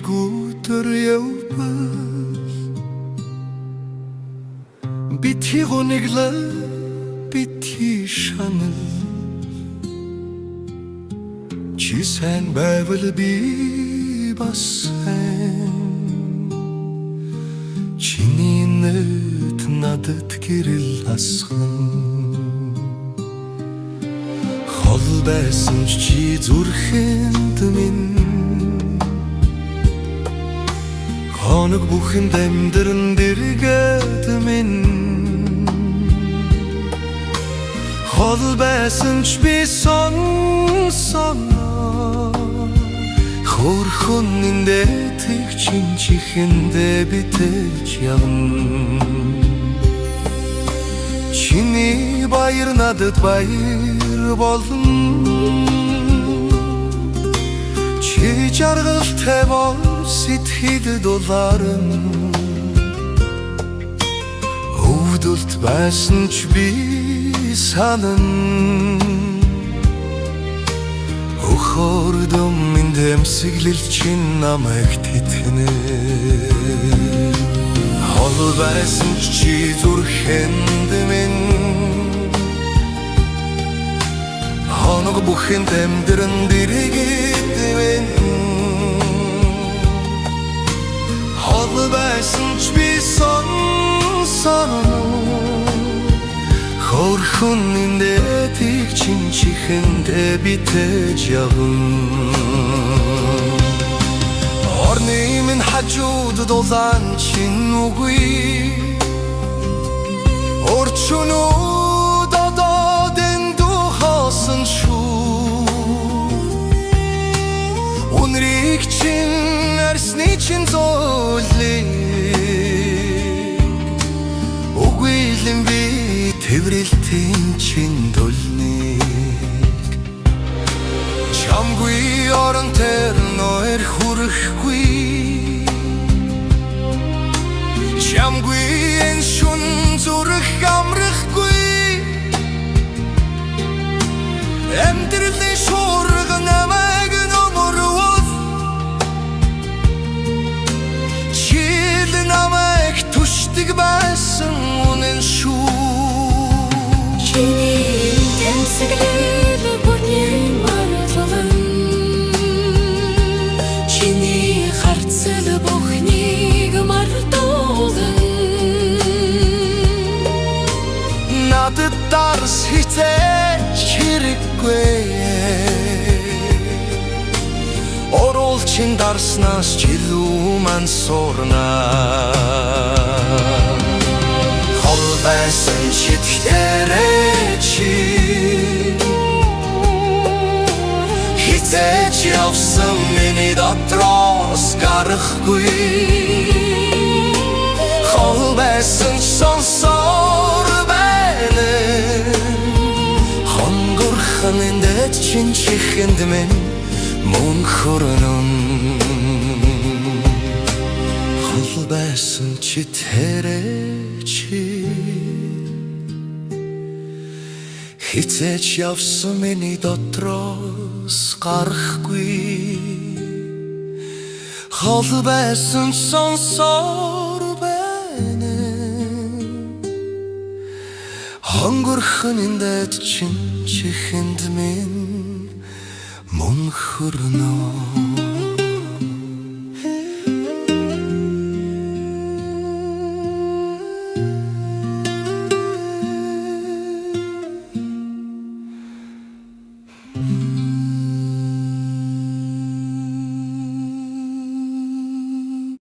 өдөр явбал бити гониглаа бити шанал чи сайн байвал би бас сайн чиний нүд надад гэрэл асган хол байсан чи зүрхэнд минь хоног бүхэнд амьдран дэргээд минь хол байсан ч би сонсоноо хөрхөн индээтийг чин чихэндээ битэж явна чиний баяр надад баяр болно чи жаргалтай бол сэтгэл дулаарна өвдөлт байсан ч би санана өхөрдөм минь дэмсэглэл чин намайг тэтгэнэ хол байсан чи зүрхэнд минь хоног бүхэнд амьдран дэргээд минь хол байсан ч би сонсоноо хөрхөн индээтийг чин чихэндээ битэж явна орны минь хажууд дулаан чин үгүй орчнууд одоо дэндүү хоосон шүү үнрийг чин арсны чин зөөлийг үгүйлэн би тэврэлтийн чин дулныг чамгүй орон тэр ноёр хүрэхгүй чамгүй энэ шүн зүрх амрахгүй амьдралын шуурга намайг номорвол чил намайг түшдэг байсан үнэн шүү чиний дэмсэглэл бүхний марталан чиний харцал бүхнийг мартуулан надад дарс хитэж хэрэггүй оруулчин дарснаас чилүү ман сурнаа хол байсан читгэрээ чи хитэж явсан миний дотроос гарахгүй хол байсан ч сонсоор байна хонгорхон индэт чин чихэнд минь мөн хөрнөн хол байсан чи тэрэ чи хитэж явсан миний дотроос гарахгүй хол байсан ч сонсоор байна хонгорхон индэт чин чихэнд минь мөн хөрнөө